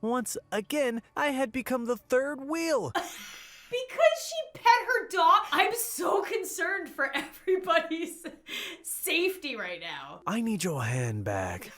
Once again, I had become the third wheel. Because she pet her dog? I'm so concerned for everybody's safety right now. I need your hand back.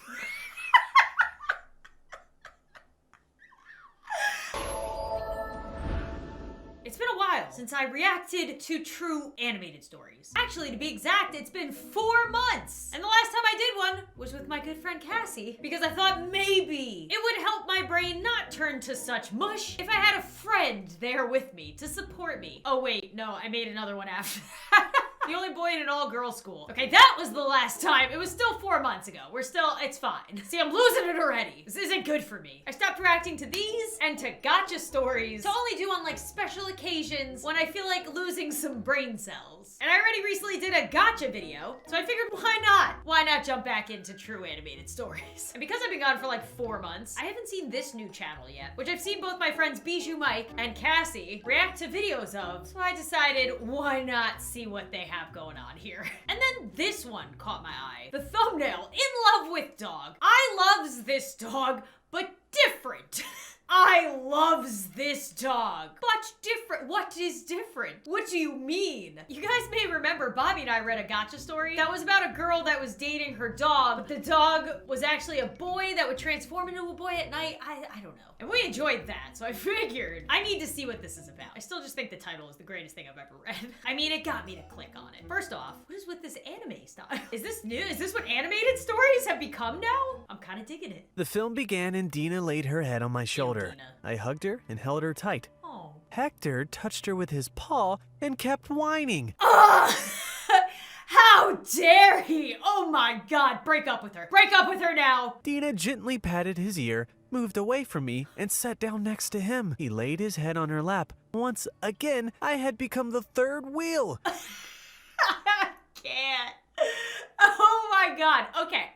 It's been a while since I reacted to true animated stories. Actually, to be exact, it's been 4 months. And the last time I did one was with my good friend Cassie, because I thought maybe it would help my brain not turn to such mush if I had a friend there with me to support me. Oh wait, no, I made another one after that. The only boy in an all-girls school. Okay, that was the last time. It was still 4 months ago. It's fine. See, I'm losing it already. This isn't good for me. I stopped reacting to these and to gotcha stories to only do on like special occasions when I feel like losing some brain cells. And I already recently did a gotcha video, so I figured why not? Why not jump back into true animated stories? And because I've been gone for like 4 months, I haven't seen this new channel yet, which I've seen both my friends Bijou Mike and Cassie react to videos of, so I decided why not see what they have going on here. And then this one caught my eye. The thumbnail, in love with dog. I loves this dog, but different. I loves this dog, but different. What is different? What do you mean? You guys may remember Bobby and I read a gotcha story that was about a girl that was dating her dog, but the dog was actually a boy that would transform into a boy at night. I don't know. And we enjoyed that, so I figured I need to see what this is about. I still just think the title is the greatest thing I've ever read. I mean, it got me to click on it. First off, what is with this anime style? Is this new? Is this what animated stories have become now? I'm kind of digging it. The film began and Dina laid her head on my shoulder. Dina. I hugged her and held her tight. Oh. Hector touched her with his paw and kept whining. Ugh! How dare he? Oh my god, break up with her. Break up with her now. Dina gently patted his ear, moved away from me, and sat down next to him. He laid his head on her lap. Once again, I had become the third wheel. I can't. Oh my god. Okay,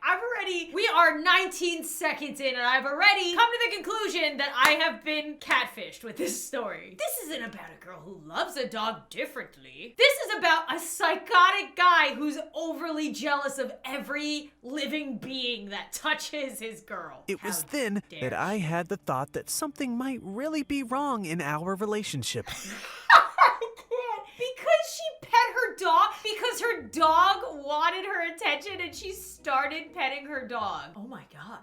we are 19 seconds in and I've already come to the conclusion that I have been catfished with this story. This isn't about a girl who loves a dog differently. This is about a psychotic guy who's overly jealous of every living being that touches his girl. It was then that I had the thought that something might really be wrong in our relationship. Because she pet her dog? Because her dog wanted her attention and she started petting her dog. Oh my god.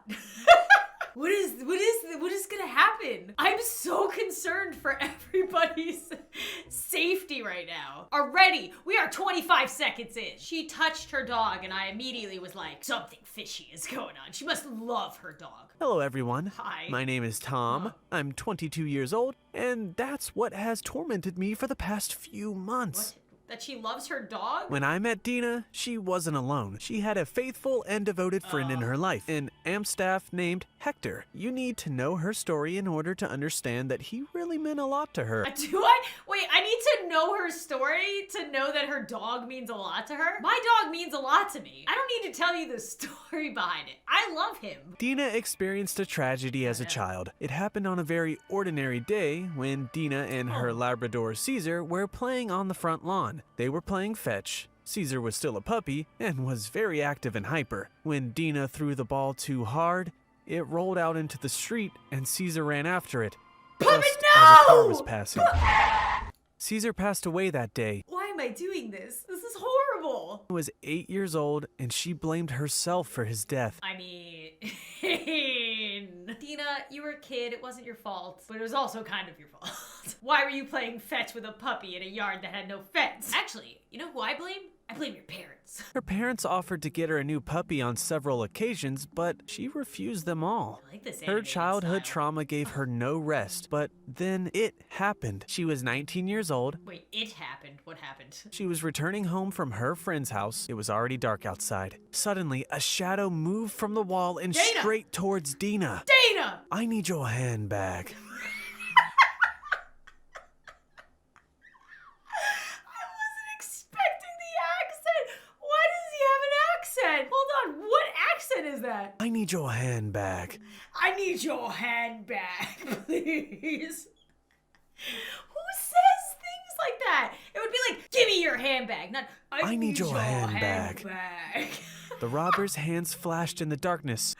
What is gonna happen? I'm so concerned for everybody's safety right now. Already, we are 25 seconds in. She touched her dog and I immediately was like, something fishy is going on. She must love her dog. Hello, everyone. Hi. My name is Tom. I'm 22 years old, and that's what has tormented me for the past few months. What? That she loves her dog? When I met Dina, she wasn't alone. She had a faithful and devoted friend in her life, an AMP staff named Hector. You need to know her story in order to understand that he really meant a lot to her. Do I? Wait, I need to know her story to know that her dog means a lot to her? My dog means a lot to me. I don't need to tell you the story behind it. I love him. Dina experienced a tragedy as a child. It happened on a very ordinary day when Dina and her Labrador Caesar were playing on the front lawn. They were playing fetch. Caesar was still a puppy and was very active and hyper. When Dina threw the ball too hard, it rolled out into the street and Caesar ran after it. Puppy, just no! as a car was passing. Caesar passed away that day. Why am I doing this? This is horrible. He was 8 years old and she blamed herself for his death. I mean, Dina, you were a kid. It wasn't your fault, but it was also kind of your fault. Why were you playing fetch with a puppy in a yard that had no fence? Actually, you know who I blame? I blame your parents. Her parents offered to get her a new puppy on several occasions, but she refused them all. I like this Her animated childhood style. trauma gave her no rest, but then it happened. She was 19 years old. Wait, it happened. What happened? She was returning home from her friend's house. It was already dark outside. Suddenly, a shadow moved from the wall and Dana! straight towards Dina. Dana! I need your hand back. Hold on, what accent is that? I need your hand back. I need your hand back, please. Who says things like that? It would be like, give me your handbag, not, I need your hand back. The robber's hands flashed in the darkness.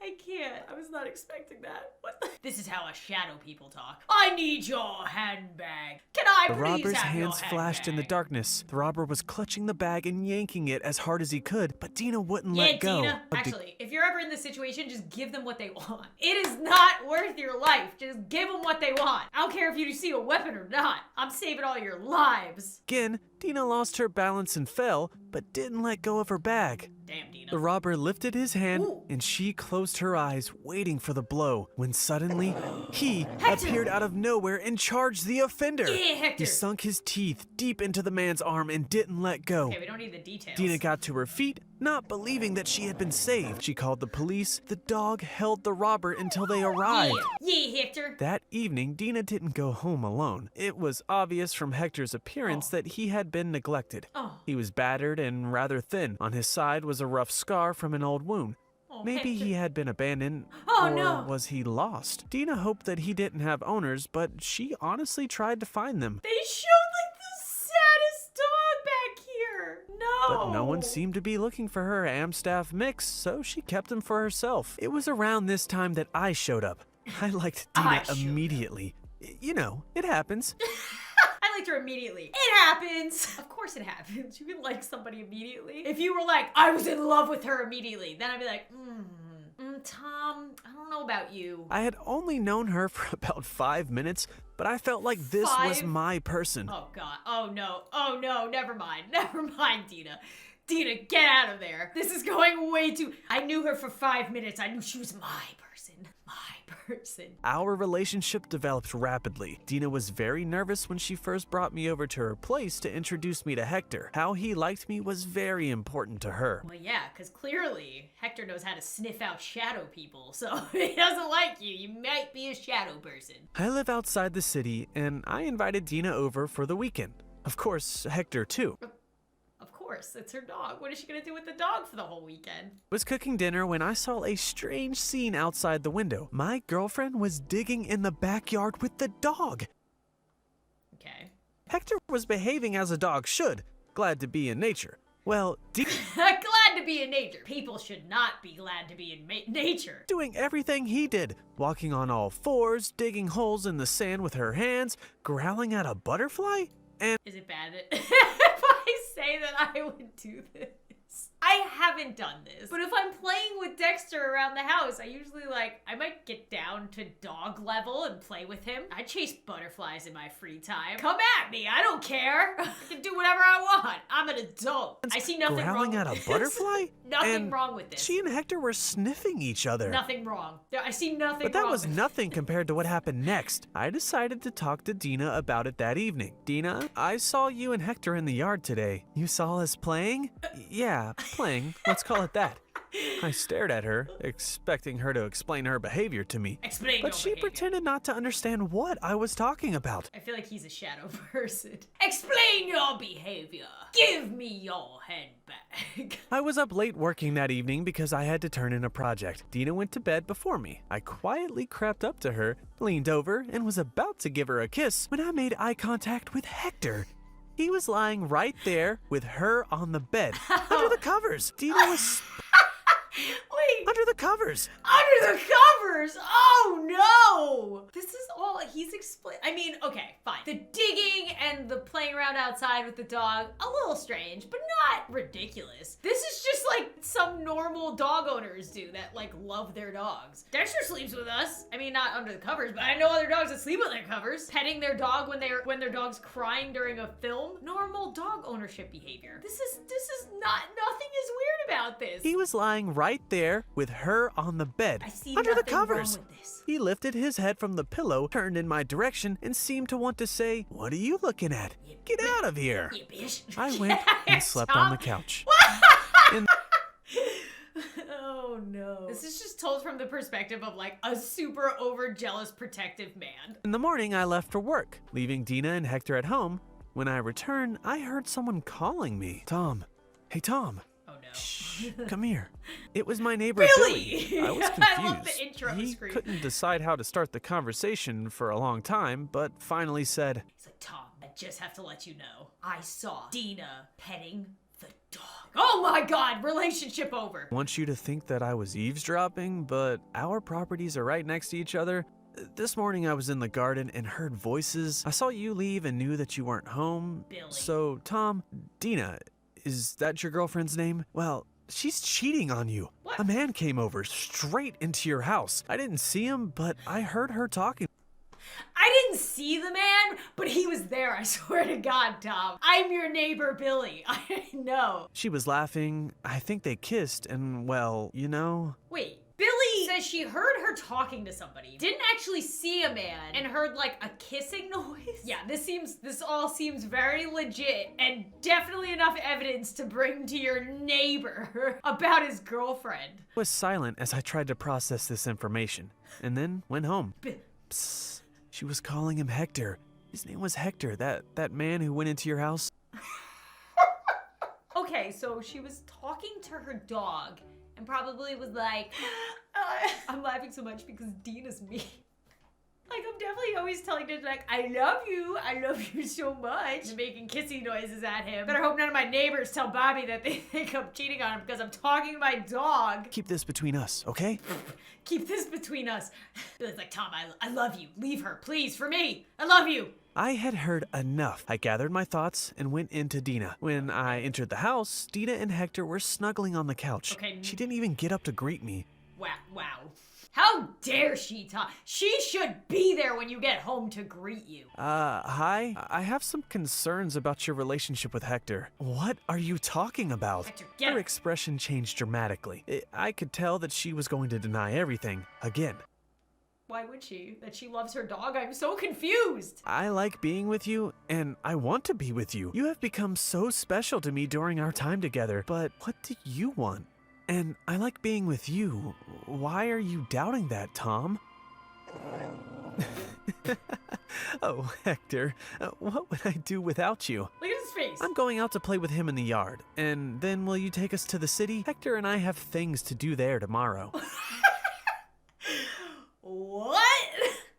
I can't. I was not expecting that. What the? This is how us shadow people talk. I need your handbag. Can I The please robber's have your hands flashed in the handbag? darkness. The robber was clutching the bag and yanking it as hard as he could, but Dina wouldn't let go. Dina. Actually, if you're ever in this situation, just give them what they want. It is not worth your life. Just give them what they want. I don't care if you see a weapon or not. I'm saving all your lives. Again, Dina lost her balance and fell, but didn't let go of her bag. Damn, Dina. The robber lifted his hand, Ooh. and she closed her eyes, waiting for the blow, when suddenly, he Hector! appeared out of nowhere and charged the offender. Yeah, Hector. He sunk his teeth deep into the man's arm and didn't let go. Okay, we don't need the details. Dina got to her feet, not believing that she had been saved. She called the police. The dog held the robber until they arrived. Yeah, Hector. That evening, Dina didn't go home alone. It was obvious from Hector's appearance that he had been neglected. Oh. He was battered and rather thin. On his side was a rough scar from an old wound. Oh, Maybe Hector. he had been abandoned, Oh, or no. was he lost? Dina hoped that he didn't have owners, but she honestly tried to find them. They showed like the saddest dog back here. No. But no one seemed to be looking for her Amstaff mix, so she kept him for herself. It was around this time that I showed up. I liked Dina immediately. You know, it happens. I liked her immediately. It happens. Of course it happens. You can like somebody immediately. If you were like, I was in love with her immediately, then I'd be like, Tom, I don't know about you. I had only known her for about 5 minutes, but I felt like this was 5? my person. Oh, God. Oh, no. Never mind. Never mind, Dina. Dina, get out of there. This is going way too... I knew her for 5 minutes. I knew she was my person. My person. Our relationship developed rapidly. Dina was very nervous when she first brought me over to her place to introduce me to Hector. How he liked me was very important to her. Well, yeah, because clearly Hector knows how to sniff out shadow people. So if he doesn't like you, you might be a shadow person. I live outside the city, and I invited Dina over for the weekend. Of course, Hector too. Of course, it's her dog. What is she gonna do with the dog for the whole weekend? Was cooking dinner when I saw a strange scene outside the window. My girlfriend was digging in the backyard with the dog. Okay. Hector was behaving as a dog should, glad to be in nature. Well, Glad to be in nature. People should not be glad to be in nature. doing everything he did, walking on all fours, digging holes in the sand with her hands, growling at a butterfly, and Is it bad if I say that I would do this? I haven't done this, but if I'm playing with Dexter around the house, I might get down to dog level and play with him. I chase butterflies in my free time. Come at me, I don't care. I can do whatever I want. I'm an adult. I see nothing wrong growling with at a this. butterfly? Nothing And wrong with this. she and Hector were sniffing each other. Nothing wrong. I see nothing But that wrong was with nothing compared to what happened next. I decided to talk to Dina about it that evening. Dina, I saw you and Hector in the yard today. You saw us playing? Yeah, playing. Let's call it that. I stared at her, expecting her to explain her behavior to me. Explain But your she behavior. pretended not to understand what I was talking about. I feel like he's a shadow person. Explain your behavior. Give me your handbag. I was up late working that evening because I had to turn in a project. Dina went to bed before me. I quietly crept up to her, leaned over, and was about to give her a kiss when I made eye contact with Hector. He was lying right there with her on the bed, under the covers. Dina was Wait. under the covers. Under the covers! Oh no! This is all he's explained. I mean, okay, fine. The digging and the playing around outside with the dog, a little strange, but not ridiculous. This is just like some normal dog owners do that like love their dogs. Dexter sleeps with us. I mean, not under the covers, but I know other dogs that sleep with their covers. Petting their dog when their dog's crying during a film. Normal dog ownership behavior. This is not, nothing is weird about this. He was lying right there with her on the bed, I see under the nothing wrong covers. with this. He lifted his head from the pillow, turned in my direction, and seemed to want to say, "What are you looking at? Get out of here." You bitch. I went and slept on the couch. In Oh no. This is just told from the perspective of like a super overjealous protective man. the morning, I left for work, leaving Dina and Hector at home. When I returned, I heard someone calling me. Tom. Hey, Tom. Oh no. Shh, come here. It was my neighbor, Really? Billy. I was confused. I love the intro he screen. couldn't decide how to start the conversation for a long time, but finally said, He's like, Tom, I just have to let you know. I saw Dina petting The dog. Oh my god, relationship over. I want you to think that I was eavesdropping, but our properties are right next to each other. This morning I was in the garden and heard voices. I saw you leave and knew that you weren't home. Billy. So, Tom, Dina, is that your girlfriend's name? Well, she's cheating on you. What? A man came over straight into your house. I didn't see him, but I heard her talking. I didn't see the man, but he was there, I swear to God, Tom. I'm your neighbor, Billy. I know. She was laughing. I think they kissed, and well, you know. Wait, Billy says she heard her talking to somebody, didn't actually see a man, and heard like a kissing noise? Yeah, this all seems very legit, and definitely enough evidence to bring to your neighbor about his girlfriend. I was silent as I tried to process this information, and then went home. Psst. She was calling him Hector. His name was Hector, that man who went into your house. Okay, so she was talking to her dog and probably was like, I'm laughing so much because Dina's me. Like, I'm definitely always telling her, like, I love you so much. And making kissing noises at him. Better hope none of my neighbors tell Bobby that they think I'm cheating on him because I'm talking to my dog. Keep this between us, okay? Keep this between us. Billy's like, Tom, I love you. Leave her, please, for me. I love you. I had heard enough. I gathered my thoughts and went into Dina. When I entered the house, Dina and Hector were snuggling on the couch. Okay. She didn't even get up to greet me. Wow. How dare she, Tom? She should be there when you get home to greet you. Hi? I have some concerns about your relationship with Hector. What are you talking about? Hector, get Her her. expression changed dramatically. I could tell that she was going to deny everything again. Why would she? That she loves her dog? I'm so confused. I like being with you, and I want to be with you. You have become so special to me during our time together, but what do you want? And I like being with you. Why are you doubting that, Tom? Oh, Hector, what would I do without you? Look at his face. I'm going out to play with him in the yard, and then will you take us to the city? Hector and I have things to do there tomorrow. What?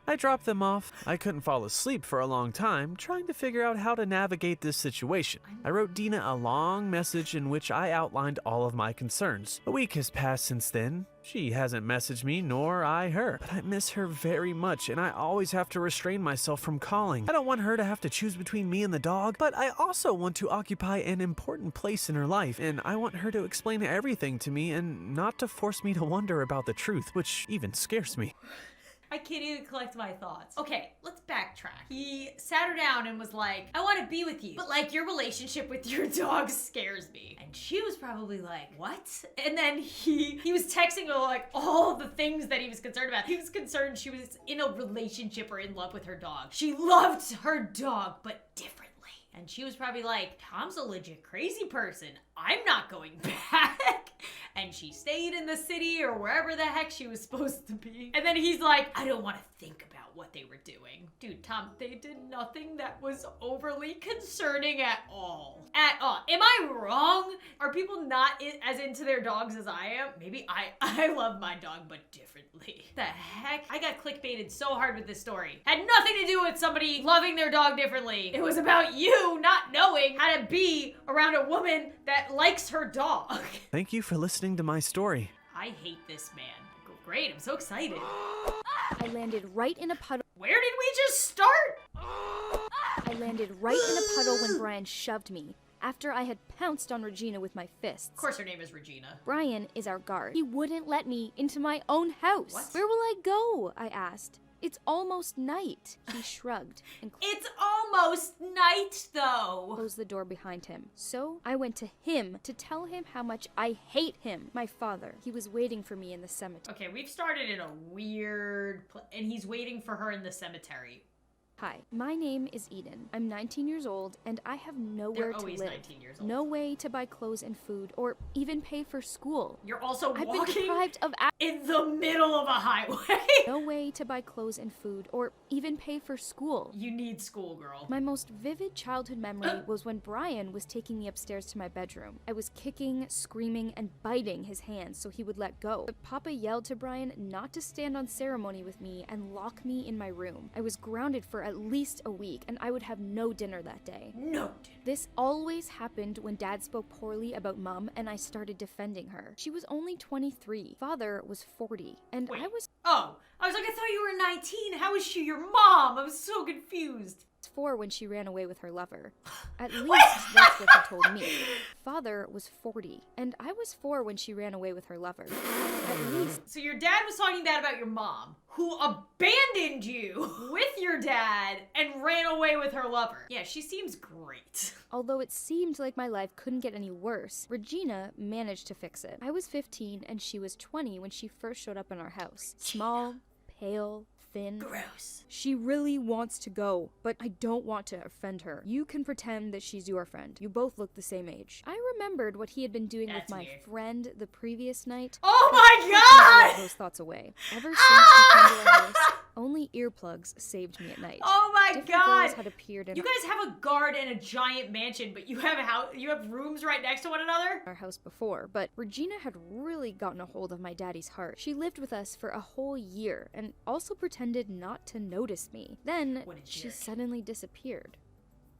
I dropped them off. I couldn't fall asleep for a long time, trying to figure out how to navigate this situation. I wrote Dina a long message in which I outlined all of my concerns. A week has passed since then. She hasn't messaged me, nor I her. But I miss her very much, and I always have to restrain myself from calling. I don't want her to have to choose between me and the dog, but I also want to occupy an important place in her life, and I want her to explain everything to me and not to force me to wonder about the truth, which even scares me. I can't even collect my thoughts. Okay, let's backtrack. He sat her down and was like, I want to be with you, but like your relationship with your dog scares me. And she was probably like, what? And then he was texting her like all the things that he was concerned about. He was concerned she was in a relationship or in love with her dog. She loved her dog, but differently. And she was probably like, Tom's a legit crazy person. I'm not going back. And she stayed in the city or wherever the heck she was supposed to be. And then he's like, I don't want to think about what they were doing. Dude, Tom, they did nothing that was overly concerning at all. At all. Am I wrong? Are people not as into their dogs as I am? Maybe I love my dog, but differently. The heck? I got clickbaited so hard with this story. Had nothing to do with somebody loving their dog differently. It was about you not knowing how to be around a woman that likes her dog. Thank you for listening to my story. I hate this man. Great, I'm so excited. I landed right in a puddle. Where did we just start? I landed right in a puddle when Brian shoved me, after I had pounced on Regina with my fists. Of course her name is Regina. Brian is our guard. He wouldn't let me into my own house. What? Where will I go? I asked. It's almost night. He shrugged and It's almost night, though. closed the door behind him. So I went to him to tell him how much I hate him. My father. He was waiting for me in the cemetery. Okay, we've started in a weird and he's waiting for her in the cemetery. Hi, my name is Eden. I'm 19 years old, and I have nowhere They're to always live. 19 years old. No way to buy clothes and food, or even pay for school. You're also I've been walking deprived of in the middle of a highway. no way to buy clothes and food, or even pay for school. You need school, girl. My most vivid childhood memory was when Brian was taking me upstairs to my bedroom. I was kicking, screaming, and biting his hands so he would let go. But Papa yelled to Brian not to stand on ceremony with me and lock me in my room. I was grounded for at least a week, and I would have no dinner that day. No. This always happened when Dad spoke poorly about Mom and I started defending her. She was only 23. Father was 40. And Wait. I was Oh, I was like, I thought you were 19. How is she your mom? I'm so confused. 4 when she ran away with her lover. At least that's what he told me. Father was 40. And I was 4 when she ran away with her lover. At least. So your dad was talking bad about your mom, who abandoned you with your dad and ran away with her lover. Yeah, she seems great. Although it seemed like my life couldn't get any worse, Regina managed to fix it. I was 15 and she was 20 when she first showed up in our house. Small, pale, thin. Gross. She really wants to go, but I don't want to offend her. You can pretend that she's your friend. You both look the same age. I remembered what he had been doing That's with my weird. friend the previous night. Oh but my I couldn't god! get those thoughts away. Ever since we came to our house, only earplugs saved me at night. Oh my Different god! girls had appeared in You guys have a guard and a giant mansion, but you have a house. You have rooms right next to one another. our house before, but Regina had really gotten a hold of my daddy's heart. She lived with us for a whole year and also pretended not to notice me. Then What a she jerk. suddenly disappeared.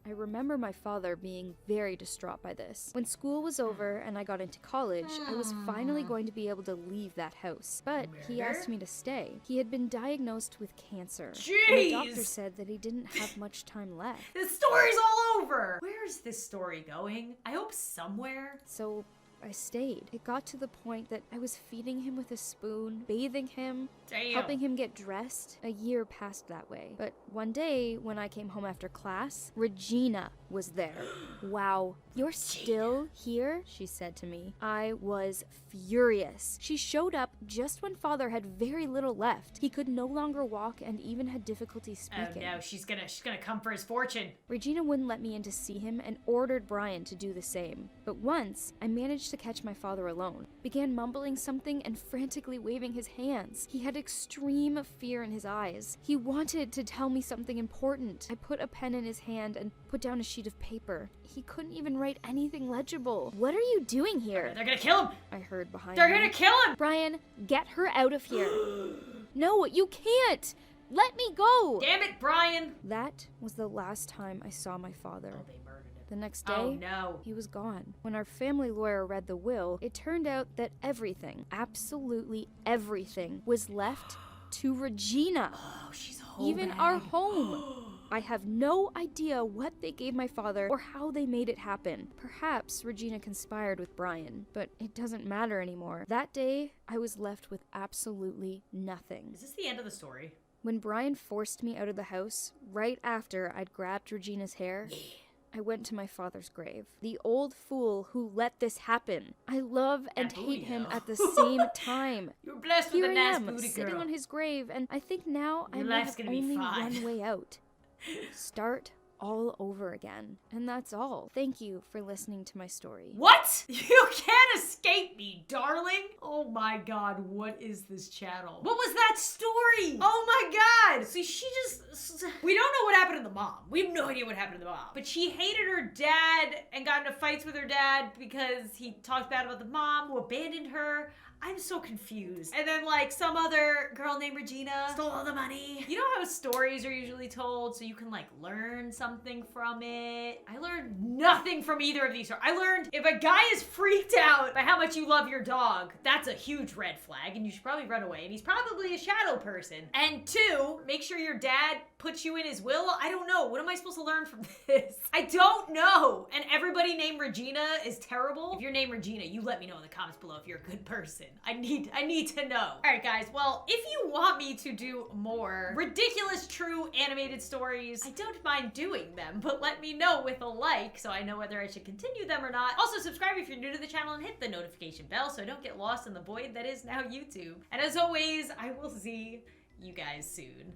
I remember my father being very distraught by this. When school was over and I got into college, I was finally going to be able to leave that house. But he Murder? asked me to stay. He had been diagnosed with cancer. And Jeez! the doctor said that he didn't have much time left. This story's all over. Where's this story going? I hope somewhere. So I stayed. It got to the point that I was feeding him with a spoon, bathing him, Damn. helping him get dressed. A year passed that way. But one day, when I came home after class, Regina was there. Wow, you're still here? She said to me. I was furious. She showed up just when Father had very little left. He could no longer walk and even had difficulty Oh speaking. no, she's gonna come for his fortune. Regina wouldn't let me in to see him and ordered Brian to do the same. But once, I managed to catch my father alone, began mumbling something and frantically waving his hands. He had extreme fear in his eyes. He wanted to tell me something important. I put a pen in his hand and put down a sheet of paper. He couldn't even write anything legible. What are you doing here? They're gonna kill him. I heard behind They're me. gonna kill him. Brian, get her out of here. No, you can't. Let me go. Damn it, Brian. That was the last time I saw my father. Oh, they murdered him. The next day, Oh no. he was gone. When our family lawyer read the will, it turned out that everything, absolutely everything, was left to Regina. Oh, she's a whole Even bag. our home. I have no idea what they gave my father or how they made it happen. Perhaps Regina conspired with Brian, but it doesn't matter anymore. That day, I was left with absolutely nothing. Is this the end of the story? When Brian forced me out of the house, right after I'd grabbed Regina's hair, I went to my father's grave. The old fool who let this happen. I love and That hate booty, him though. at the same time. You're blessed with Here a I nice am, booty sitting girl. on his grave, and I think now I Your may life's have gonna be only fine. one way out. Start all over again. And that's all. Thank you for listening to my story. What? You can't escape me, darling. Oh my god, what is this channel? What was that story? Oh my god. See, she just... We don't know what happened to the mom. We have no idea what happened to the mom. But she hated her dad and got into fights with her dad because he talked bad about the mom who abandoned her. I'm so confused. And then like some other girl named Regina stole all the money. You know how stories are usually told so you can like learn something from it? I learned nothing from either of these stories. I learned if a guy is freaked out by how much you love your dog, that's a huge red flag and you should probably run away and he's probably a shadow person. And 2, make sure your dad puts you in his will. I don't know. What am I supposed to learn from this? I don't know. And everybody named Regina is terrible. If you're named Regina, you let me know in the comments below if you're a good person. I need to know. All right, guys. Well, if you want me to do more ridiculous, true animated stories, I don't mind doing them, but let me know with a like so I know whether I should continue them or not. Also, subscribe if you're new to the channel and hit the notification bell so I don't get lost in the void that is now YouTube. And as always, I will see you guys soon.